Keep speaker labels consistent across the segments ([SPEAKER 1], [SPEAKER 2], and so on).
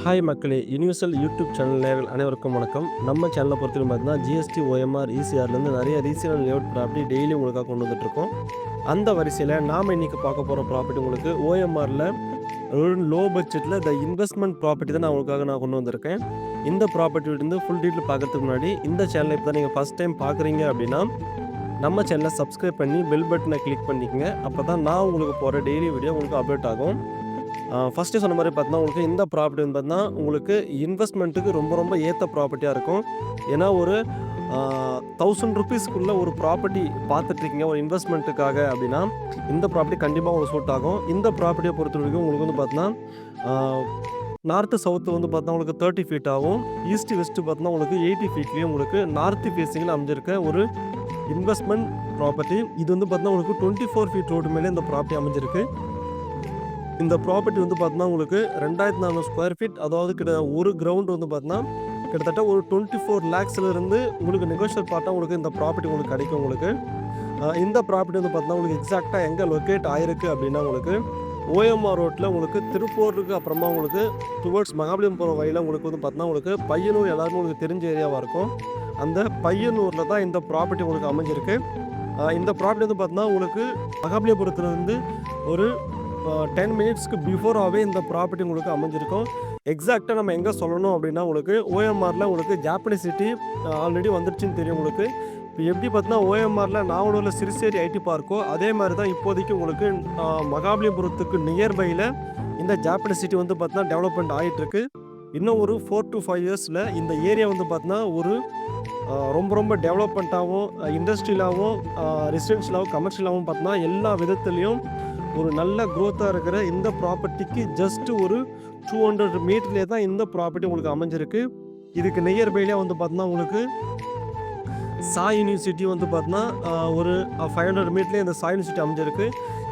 [SPEAKER 1] Hi மக்களே! Universal YouTube channel நேயர்கள் அனைவருக்கும் வணக்கம். நம்ம சேனலை பொறுத்தவரைக்கும் பார்த்தீங்கன்னா, ஜிஎஸ்டி, OMR, ECRலேருந்து நிறைய ரீசனல் லேஅவுட் ப்ராப்பர்ட்டி டெய்லி உங்களுக்காக கொண்டு வந்துட்டுருக்கோம். அந்த வரிசையில நாம இன்னைக்கு பார்க்க போற ப்ராப்பர்ட்டி உங்களுக்கு OMRல ஒரு லோ பட்ஜெட்ல இன்வெஸ்ட்மென்ட் ப்ராப்பர்ட்டி தான் நான் கொண்டு வந்திருக்கேன். இந்த ப்ராப்பர்ட்டி வந்து ஃபுல் டீட்டெயில் பார்க்கறதுக்கு முன்னாடி, இந்த சேனலை இப்போ தான் நீங்க ஃபர்ஸ்ட் டைம் பார்க்குறீங்க அப்படின்னா, நம்ம சேனலை சப்ஸ்கிரைப் பண்ணி பெல் பட்டனை கிளிக் பண்ணிக்கங்க. அப்பதான் நான் உங்களுக்கு போடுற டெய்லி வீடியோ உங்களுக்கு அப்டேட் ஆகும். ஃபர்ஸ்ட்டே சொன்ன மாரி பார்த்தீங்கன்னா, உங்களுக்கு இந்த ப்ராப்பர்ட்டி வந்து பார்த்தீங்கன்னா, உங்களுக்கு இன்வெஸ்ட்மென்ட்டுக்கு ரொம்ப ஏத்த ப்ராப்பர்ட்டியா இருக்கும். ஏன்னா ஒரு ஆ ₹1000 ஒரு ப்ராப்பர்ட்டி பார்த்துட்ருக்கீங்க ஒரு இன்வெஸ்ட்மென்ட்டுக்காக அப்படின்னா, இந்த ப்ராப்பர்ட்டி கண்டிப்பா உங்களுக்கு சூட் ஆகும். இந்த ப்ராப்பர்ட்டிய பொறுத்தவரைக்கும் உங்களுக்கு வந்து பார்த்தீங்கன்னா, நார்த்து, சவுத்து வந்து பார்த்தீங்கன்னா உங்களுக்கு 30 ஃபீட்டாவும், ஈஸ்ட், வெஸ்ட் பார்த்தீங்கன்னா உங்களுக்கு 80 ஃபீட்லயும் உங்களுக்கு நார்த் ஃபேசிங்ல அமைஞ்சிருக்க ஒரு இன்வெஸ்ட்மென்ட் ப்ராப்பர்ட்டி. இது வந்து பார்த்தீங்கன்னா உங்களுக்கு 24 ஃபீட் ரோடு மேல இந்த ப்ராப்பர்ட்டி அமைஞ்சிருக்கு. இந்த ப்ராப்பர்ட்டி வந்து பார்த்தீங்கன்னா, உங்களுக்கு 2400 ஸ்கொயர் ஃபீட், அதாவது ஒரு கிரவுண்ட் வந்து பார்த்தீங்கன்னா, கிட்டத்தட்ட ஒரு 24 லேக்ஸ்ல இருந்து உங்களுக்கு நெகோஷியபிள் பார்ட்டா உங்களுக்கு இந்த ப்ராப்பர்ட்டி உங்களுக்கு கிடைக்கும் உங்களுக்கு. இந்த ப்ராப்பர்ட்டி வந்து பார்த்தீங்கன்னா, உங்களுக்கு எக்ஸாக்ட்டா எங்க லொக்கேட் ஆயிருக்கு அப்படின்னா, உங்களுக்கு OMR ரோட்ல உங்களுக்கு திருப்பூருக்கு அப்புறமா உங்களுக்கு டுவர்ட்ஸ் மகாபலிபுரம் போற வழியில உங்களுக்கு வந்து பார்த்தீங்கன்னா, உங்களுக்கு பையனூர் எல்லாருக்கும் உங்களுக்கு தெரிஞ்ச ஏரியாவா இருக்கும். அந்த பையனூர்ல தான் இந்த ப்ராப்பர்ட்டி உங்களுக்கு அமைஞ்சிருக்கு. இந்த ப்ராப்பர்ட்டி வந்து பார்த்தீங்கன்னா, உங்களுக்கு மகாபலிபுரத்துலேருந்து ஒரு 10 மினிட்ஸ்க்கு பிஃபோராவே இந்த ப்ராப்பர்ட்டி உங்களுக்கு அமைஞ்சிருக்கும். எக்ஸாக்ட்டா நம்ம எங்க சொல்லணும் அப்படின்னா, உங்களுக்கு OMRல உங்களுக்கு ஜாப்பனீஸ் சிட்டி ஆல்ரெடி வந்துருச்சுன்னு தெரியும் உங்களுக்கு. இப்போ எப்படி பார்த்தீங்கன்னா, OMRல நாவலூர்ல சிறுசேரி ஐடி பார்க்கோ, அதே மாரி தான் இப்போதைக்கு உங்களுக்கு மகாபலிபுரத்துக்கு நியர்பைல இந்த ஜாப்பனீஸ் சிட்டி வந்து பார்த்தீங்கன்னா, டெவலப்மெண்ட் ஆயிட்டிருக்கு. இன்னும் ஒரு 4 to 5 இயர்ஸ்ல இந்த ஏரியா வந்து பார்த்தீங்கன்னா, ஒரு ரொம்ப டெவலப்மெண்ட்டாவும், இண்டஸ்ட்ரியலாவும், ரெசிடென்ஷியலாவும், கமர்ஷியலாவும் பார்த்தீங்கன்னா, எல்லா விதத்துலயும் ஒரு நல்ல குரோத்தா இருக்கிற இந்த ப்ராப்பர்ட்டிக்கு ஜஸ்ட் ஒரு 200 மீட்டர்லேயே தான் இந்த ப்ராப்பர்ட்டி உங்களுக்கு அமைஞ்சிருக்கு. இதுக்கு நியர்பைலே வந்து பார்த்தீங்கன்னா, உங்களுக்கு சாய் யூனிவர்சிட்டி வந்து பார்த்தீங்கன்னா, ஒரு 500 மீட்டர்லேயே இந்த சாய் யூனிவர்சிட்டி அமைஞ்சிருக்கு.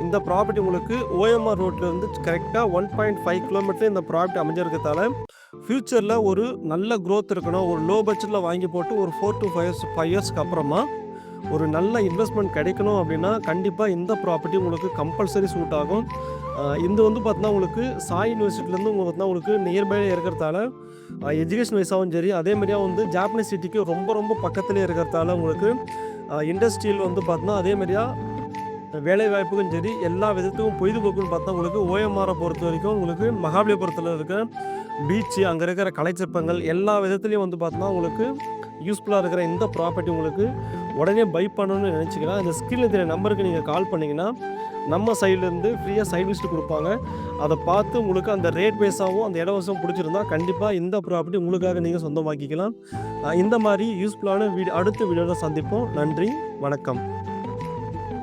[SPEAKER 1] இந்த ப்ராப்பர்ட்டி உங்களுக்கு OMR ரோட்லேருந்து கரெக்டாக 1.5 கிலோமீட்டர் இந்த ப்ராப்பர்ட்டி அமைஞ்சிருக்கிறதால, ஃப்யூச்சரில் ஒரு நல்ல குரோத் இருக்கணும். ஒரு லோ பட்ஜெட்டில் வாங்கி போட்டு ஒரு 4 to 5 இயர்ஸ்க்கு அப்புறமா ஒரு நல்ல இன்வெஸ்ட்மெண்ட் கிடைக்கணும் அப்படின்னா, கண்டிப்பாக இந்த ப்ராப்பர்ட்டி உங்களுக்கு கம்பல்சரி சூட் ஆகும். இது வந்து பார்த்தீங்கன்னா, உங்களுக்கு சாய் யூனிவர்சிட்டிலேருந்து பார்த்தீங்கன்னா, உங்களுக்கு நியர்பைல இருக்கிறதால எஜுகேஷன் வைஸாகவும் சரி, அதே மாதிரியா வந்து ஜாப்பனீஸ் சிட்டிக்கு ரொம்ப பக்கத்திலே இருக்கிறதால உங்களுக்கு இண்டஸ்ட்ரியல் வந்து பார்த்தீங்கன்னா, அதே மாதிரியா வேலை வாய்ப்புக்கும் சரி, எல்லா விதத்துக்கும் பொழுதுபோக்குன்னு பார்த்தா உங்களுக்கு OMRஐ பொறுத்த வரைக்கும் உங்களுக்கு மகாபலிபுரத்தில் இருக்க பீச்சு, அங்கே இருக்கிற கலைச்சிற்பங்கள் எல்லா விதத்துலையும் வந்து பார்த்தீங்கன்னா, உங்களுக்கு யூஸ்ஃபுல்லாக இருக்கிற இந்த ப்ராப்பர்ட்டி உங்களுக்கு உடனே பை பண்ணணும்னு நினச்சிங்கன்னா, இந்த ஸ்க்ரீனில் தெரிய நம்பருக்கு நீங்கள் கால் பண்ணிங்கன்னா, நம்ம சைட்லேருந்து ஃப்ரீயாக சைட் லிஸ்ட் கொடுப்பாங்க. அதை பார்த்து உங்களுக்கு அந்த ரேட் பேஸாகவும் அந்த இட வசதியும் பிடிச்சிருந்தா, கண்டிப்பாக இந்த ப்ராப்பர்ட்டி உங்களுக்காக நீங்கள் சொந்தமாக்கிக்கலாம். இந்த மாதிரி யூஸ்ஃபுல்லான அடுத்த வீடியோவில் சந்திப்போம். நன்றி, வணக்கம்.